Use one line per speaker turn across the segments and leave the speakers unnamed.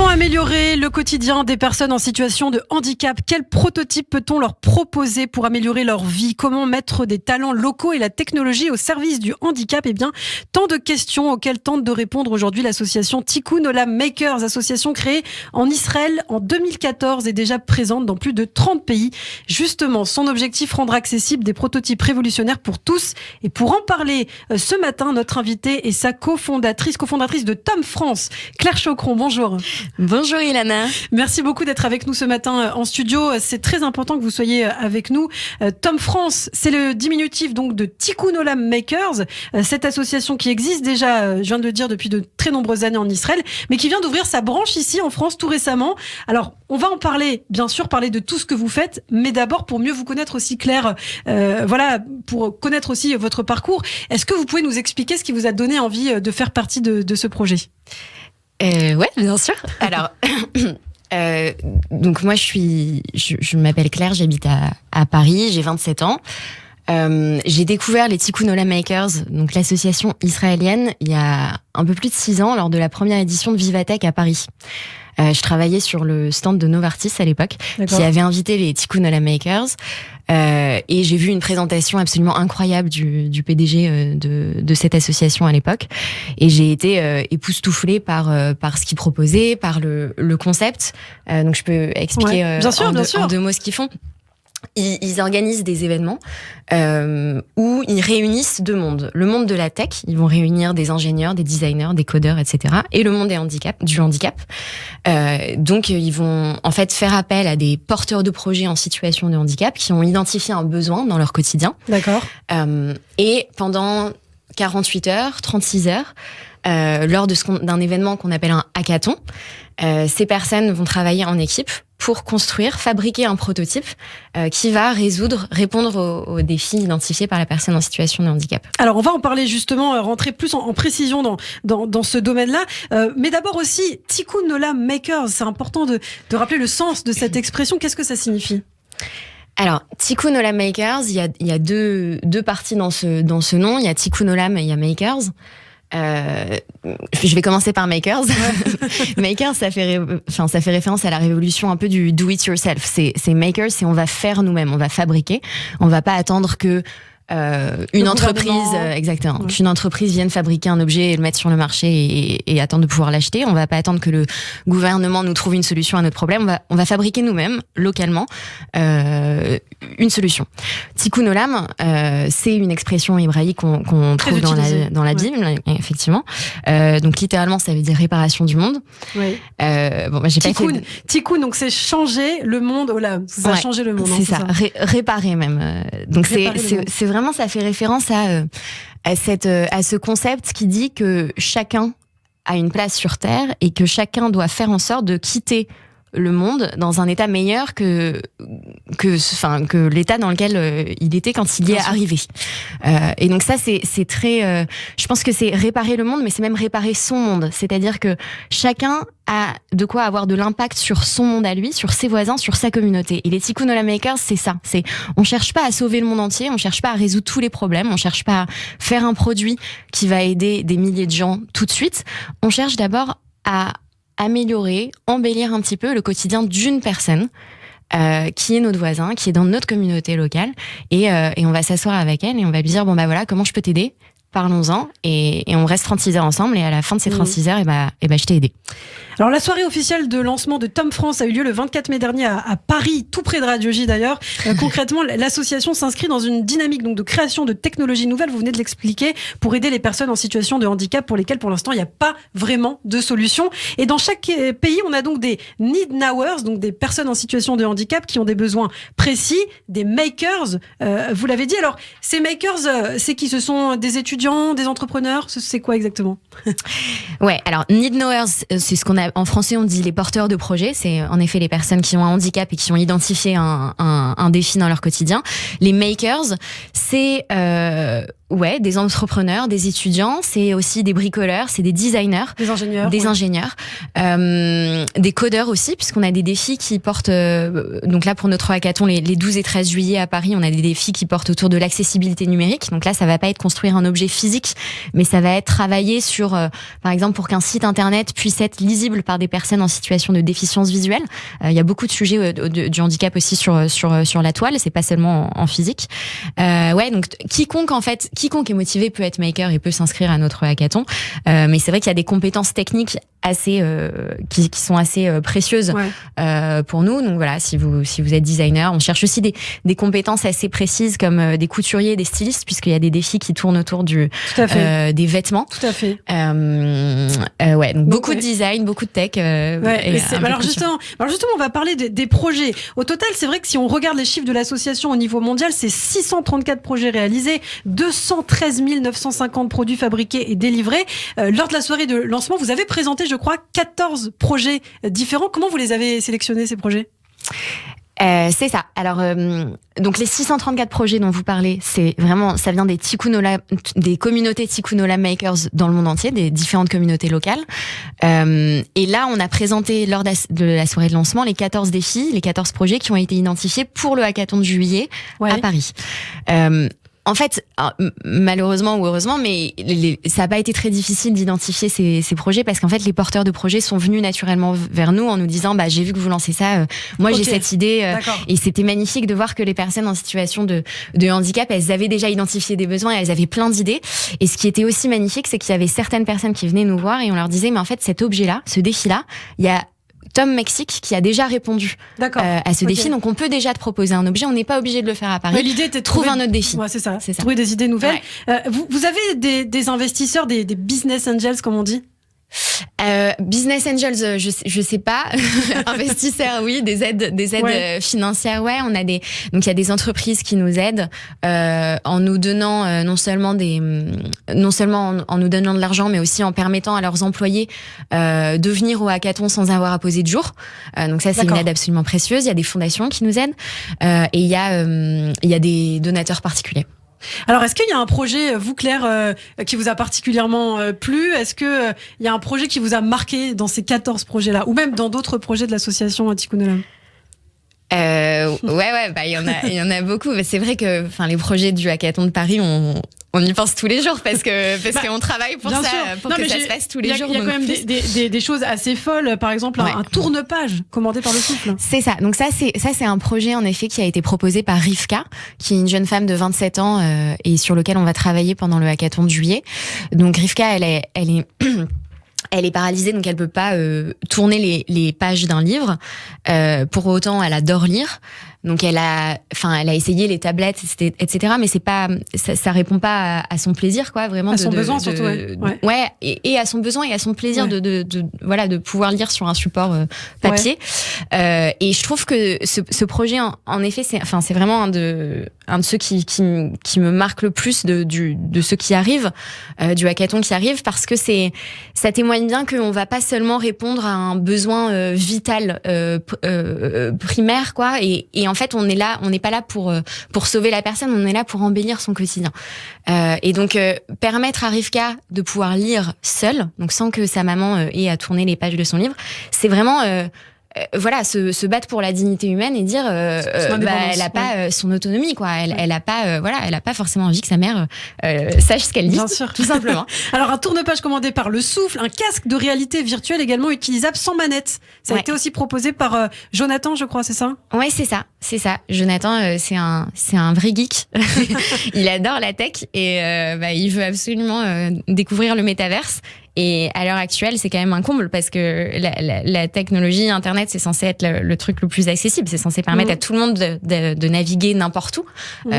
Comment améliorer le quotidien des personnes en situation de handicap? Quel prototype peut-on leur proposer pour améliorer leur vie? Comment mettre des talents locaux et la technologie au service du handicap? Eh bien, tant de questions auxquelles tente de répondre aujourd'hui l'association Tikkun Olam Makers, association créée en Israël en 2014 et déjà présente dans plus de 30 pays. Justement, son objectif, rendre accessibles des prototypes révolutionnaires pour tous. Et pour en parler ce matin, notre invitée est sa cofondatrice de Tom France, Claire Chocron. Bonjour.
Bonjour Ilana.
Merci beaucoup d'être avec nous ce matin en studio. C'est très important que vous soyez avec nous. Tom France, c'est le diminutif donc de Tikkun Olam Makers, cette association qui existe déjà, je viens de le dire, depuis de très nombreuses années en Israël, mais qui vient d'ouvrir sa branche ici en France tout récemment. Alors, on va en parler, bien sûr, parler de tout ce que vous faites, mais d'abord pour mieux vous connaître aussi, Claire, pour connaître aussi votre parcours. Est-ce que vous pouvez nous expliquer ce qui vous a donné envie de faire partie de ce projet ?
Ouais, bien sûr. Alors, donc moi, je m'appelle Claire, j'habite à Paris, j'ai 27 ans. J'ai découvert les Tikkun Olam Makers, donc l'association israélienne, il y a un peu plus de 6 ans, lors de la première édition de Vivatech à Paris. Je travaillais sur le stand de Novartis à l'époque, qui avait invité les Tikkun Olam Makers. Et j'ai vu une présentation absolument incroyable du PDG de cette association à l'époque. Et j'ai été époustouflée par ce qu'ils proposaient, par le concept. Donc je peux expliquer en 2 mots ce qu'ils font. Ils organisent des événements où ils réunissent 2 mondes. Le monde de la tech, ils vont réunir des ingénieurs, des designers, des codeurs, etc. Et le monde du handicap. Donc ils vont en fait faire appel à des porteurs de projets en situation de handicap qui ont identifié un besoin dans leur quotidien.
D'accord.
Et pendant 48 heures, 36 heures, lors d'un événement qu'on appelle un hackathon, ces personnes vont travailler en équipe pour fabriquer un prototype qui va répondre aux défis identifiés par la personne en situation de handicap.
Alors, on va en parler justement, rentrer plus en précision dans ce domaine-là. Mais d'abord aussi, Tikkun Olam Makers, c'est important de rappeler le sens de cette expression. Qu'est-ce que ça signifie ?
Alors, Tikkun Olam Makers, il y a deux parties dans ce nom. Il y a Tikkun Olam et il y a Makers. Je vais commencer par Makers. Makers, ça fait référence à la révolution un peu du do it yourself. C'est Makers, c'est on va faire nous-mêmes, on va fabriquer. On va pas attendre que une entreprise, exactement, qu'une entreprise vienne fabriquer un objet et le mettre sur le marché et attendre de pouvoir l'acheter. On va pas attendre que le gouvernement nous trouve une solution à notre problème. On va fabriquer nous-mêmes, localement, une solution. Tikkun Olam, c'est une expression hébraïque qu'on trouve dans la Bible, effectivement. Donc littéralement, ça veut dire réparation du monde.
Oui. Tikkun, donc c'est changer le monde. Olam, ça a changé le monde.
C'est ça. Réparer même. Donc c'est vraiment, ça fait référence à ce concept qui dit que chacun a une place sur Terre et que chacun doit faire en sorte de quitter le monde dans un état meilleur que l'état dans lequel il était quand il y est arrivé. Et donc ça, c'est très... je pense que c'est réparer le monde, mais c'est même réparer son monde. C'est-à-dire que chacun a de quoi avoir de l'impact sur son monde à lui, sur ses voisins, sur sa communauté. Et les Tikkun Olam Makers, c'est ça. On cherche pas à sauver le monde entier, on cherche pas à résoudre tous les problèmes, on cherche pas à faire un produit qui va aider des milliers de gens tout de suite. On cherche d'abord à améliorer, embellir un petit peu le quotidien d'une personne qui est notre voisin, qui est dans notre communauté locale, et on va s'asseoir avec elle et on va lui dire bon bah voilà, comment je peux t'aider ? Parlons-en, et on reste 36 heures ensemble, et à la fin de ces 36 heures, je t'ai aidé.
Alors, la soirée officielle de lancement de Tom France a eu lieu le 24 mai dernier à Paris, tout près de Radio J d'ailleurs. Concrètement, l'association s'inscrit dans une dynamique donc de création de technologies nouvelles, vous venez de l'expliquer, pour aider les personnes en situation de handicap pour lesquelles pour l'instant il n'y a pas vraiment de solution. Et dans chaque pays, on a donc des need knowers, donc des personnes en situation de handicap qui ont des besoins précis, des makers, vous l'avez dit. Alors, ces makers, c'est qui ? Ce sont des étudiants, des entrepreneurs ? C'est quoi exactement ?
Ouais, alors need knowers, c'est ce qu'on a en français, on dit les porteurs de projets. C'est en effet les personnes qui ont un handicap et qui ont identifié un défi dans leur quotidien. Les makers, c'est Ouais, des entrepreneurs, des étudiants, c'est aussi des bricoleurs, c'est des designers,
des ingénieurs,
des codeurs aussi, puisqu'on a des défis qui portent, donc là pour notre hackathon, les 12 et 13 juillet à Paris, on a des défis qui portent autour de l'accessibilité numérique. Donc là, ça va pas être construire un objet physique, mais ça va être travailler sur, par exemple, pour qu'un site internet puisse être lisible par des personnes en situation de déficience visuelle. Il y a beaucoup de sujets du handicap aussi sur la toile, c'est pas seulement en physique. Ouais, donc quiconque est motivé peut être maker et peut s'inscrire à notre hackathon. Mais c'est vrai qu'il y a des compétences techniques assez qui sont assez précieuses pour nous. Donc voilà, si vous êtes designer, on cherche aussi des compétences assez précises comme des couturiers, des stylistes, puisqu'il y a des défis qui tournent autour des vêtements.
Tout à fait.
Ouais, donc beaucoup de design, beaucoup de tech.
Alors justement, on va parler des projets. Au total, c'est vrai que si on regarde les chiffres de l'association au niveau mondial, c'est 634 projets réalisés, 213 950 produits fabriqués et délivrés. Lors de la soirée de lancement, vous avez présenté, je crois, 14 projets différents. Comment vous les avez sélectionnés, ces projets ?
C'est ça. Alors, donc les 634 projets dont vous parlez, c'est vraiment, ça vient des communautés Tikkun Olam Makers dans le monde entier, des différentes communautés locales. Et là, on a présenté lors de la soirée de lancement les 14 défis, les 14 projets qui ont été identifiés pour le hackathon de juillet à Paris. En fait, malheureusement ou heureusement, mais ça n'a pas été très difficile d'identifier ces projets parce qu'en fait, les porteurs de projets sont venus naturellement vers nous en nous disant j'ai vu que vous lancez ça, moi j'ai cette idée. Et c'était magnifique de voir que les personnes en situation de handicap, elles avaient déjà identifié des besoins et elles avaient plein d'idées. Et ce qui était aussi magnifique, c'est qu'il y avait certaines personnes qui venaient nous voir et on leur disait mais en fait, cet objet-là, ce défi-là, il y a Tom Mexique qui a déjà répondu à ce défi, donc on peut déjà te proposer un objet, on n'est pas obligé de le faire à Paris.
Ouais, l'idée était de trouver
un autre défi.
Ouais, c'est ça. Trouver des idées nouvelles. Ouais. Vous avez des investisseurs, des business angels comme on dit?
Business angels, je sais pas. Investisseurs, oui, des aides financières, ouais. On a donc il y a des entreprises qui nous aident en nous donnant non seulement en nous donnant de l'argent, mais aussi en permettant à leurs employés de venir au hackathon sans avoir à poser de jour. Donc ça, c'est une aide absolument précieuse. Il y a des fondations qui nous aident et il y a des donateurs particuliers.
Alors, est-ce qu'il y a un projet, vous Claire, qui vous a particulièrement plu ? Est-ce qu'il y a un projet qui vous a marqué dans ces 14 projets-là, ou même dans d'autres projets de l'association Tikkun Olam ?
Il y en a beaucoup. C'est vrai que, les projets du hackathon de Paris, on y pense tous les jours parce qu'on travaille pour ça, pour que ça se passe tous les jours.
Il y a quand même des choses assez folles. Par exemple, un tourne-page commandé par le Souffle.
C'est ça. Donc ça, c'est un projet en effet qui a été proposé par Rivka, qui est une jeune femme de 27 ans et sur lequel on va travailler pendant le hackathon de juillet. Donc Rivka, elle est paralysée, donc elle peut pas tourner les pages d'un livre. Pour autant, elle adore lire. Donc elle a essayé les tablettes, etc. Mais ça répond pas à son plaisir, quoi, vraiment.
À son besoin surtout.
Ouais, et à son besoin et à son plaisir de pouvoir lire sur un support papier. Et je trouve que ce projet, en effet, c'est vraiment un de ceux qui me marque le plus de ceux qui arrivent, du hackathon qui arrive, parce que ça témoigne bien qu'on va pas seulement répondre à un besoin vital primaire, quoi. Et en fait, on n'est pas là pour sauver la personne, on est là pour embellir son quotidien. Et donc permettre à Rivka de pouvoir lire seule, donc sans que sa maman ait à tourner les pages de son livre, c'est vraiment se battre pour la dignité humaine et dire elle a pas son autonomie, quoi. Elle a pas forcément envie que sa mère sache ce qu'elle dit.
Bien sûr,
tout simplement.
Alors un tourne-page commandé par Le Souffle, un casque de réalité virtuelle également utilisable sans manette. Ça a été aussi proposé par Jonathan, je crois, c'est ça ?
Ouais, c'est ça. Jonathan, c'est un vrai geek. Il adore la tech et il veut absolument découvrir le métaverse. Et à l'heure actuelle, c'est quand même un comble parce que la technologie, Internet, c'est censé être le truc le plus accessible. C'est censé permettre à tout le monde de naviguer n'importe où,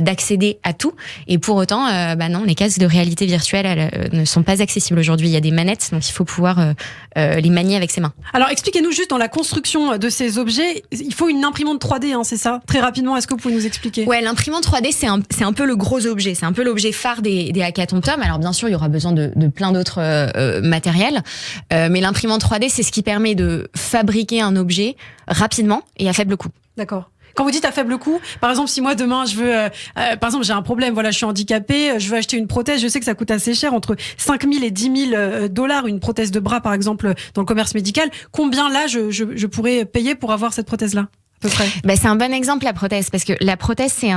d'accéder à tout. Et pour autant, non, les casques de réalité virtuelle ne sont pas accessibles aujourd'hui. Il y a des manettes, donc il faut pouvoir les manier avec ses mains.
Alors, expliquez-nous juste dans la construction de ces objets, il faut une imprimante 3D, hein, c'est ça ? Très rapidement, est-ce que vous pouvez nous expliquer ?
Ouais, l'imprimante 3D, c'est un peu le gros objet. C'est un peu l'objet phare des hackathons Tom. Alors, bien sûr, il y aura besoin de plein d'autres matériel, mais l'imprimante 3D, c'est ce qui permet de fabriquer un objet rapidement et à faible coût.
D'accord. Quand vous dites à faible coût, par exemple, si moi demain je veux, par exemple, j'ai un problème, voilà, je suis handicapée, je veux acheter une prothèse, je sais que ça coûte assez cher, entre 5 000 et 10 000 $, une prothèse de bras, par exemple, dans le commerce médical. Combien là je pourrais payer pour avoir cette prothèse-là, à peu près?
C'est un bon exemple, la prothèse, parce que la prothèse, c'est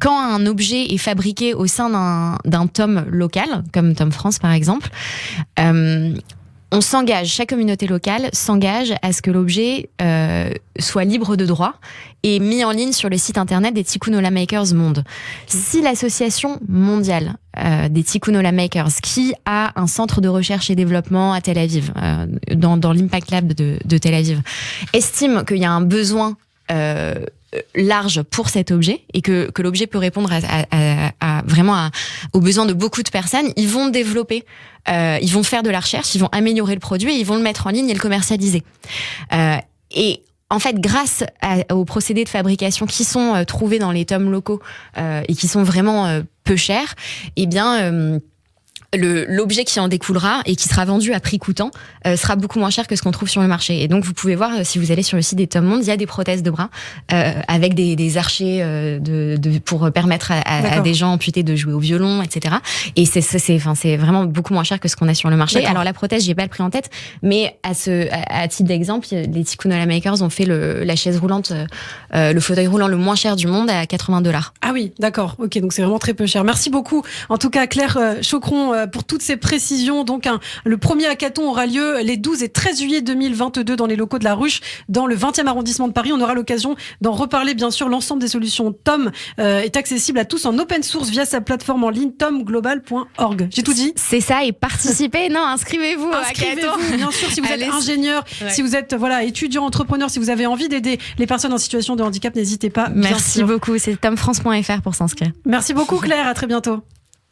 quand un objet est fabriqué au sein d'un TOM local, comme TOM France par exemple, on s'engage, chaque communauté locale s'engage à ce que l'objet soit libre de droit et mis en ligne sur le site internet des Tikkun Olam Makers Monde. Si l'association mondiale des Tikkun Olam Makers, qui a un centre de recherche et développement à Tel Aviv, dans l'Impact Lab de Tel Aviv, estime qu'il y a un besoin large pour cet objet et que l'objet peut répondre vraiment aux besoins de beaucoup de personnes, ils vont développer, ils vont faire de la recherche, ils vont améliorer le produit et ils vont le mettre en ligne et le commercialiser. Et en fait, grâce aux procédés de fabrication qui sont trouvés dans les tomes locaux et qui sont vraiment peu chers, eh bien l'objet qui en découlera et qui sera vendu à prix coûtant sera beaucoup moins cher que ce qu'on trouve sur le marché. Et donc, vous pouvez voir, si vous allez sur le site des TOM Monde, il y a des prothèses de bras avec des archets pour permettre à des gens amputés de jouer au violon, etc. Et c'est vraiment beaucoup moins cher que ce qu'on a sur le marché. Alors, la prothèse, j'ai pas le prix en tête, mais à titre d'exemple, les Tikkun Olam Makers ont fait la chaise roulante, le fauteuil roulant le moins cher du monde à $80.
Ah oui, d'accord. Ok, donc c'est vraiment très peu cher. Merci beaucoup. En tout cas, Claire Chaucron, pour toutes ces précisions. Donc, le premier hackathon aura lieu les 12 et 13 juillet 2022 dans les locaux de la Ruche, dans le 20e arrondissement de Paris. On aura l'occasion d'en reparler, bien sûr. L'ensemble des solutions TOM est accessible à tous en open source via sa plateforme en ligne tomglobal.org. J'ai tout dit?
C'est ça, et participez. Non, inscrivez-vous au hackathon.
Bien sûr, si vous êtes ingénieur, si vous êtes étudiant, entrepreneur, si vous avez envie d'aider les personnes en situation de handicap, n'hésitez pas.
Merci beaucoup. C'est tomfrance.fr pour s'inscrire.
Merci beaucoup, Claire. À très bientôt.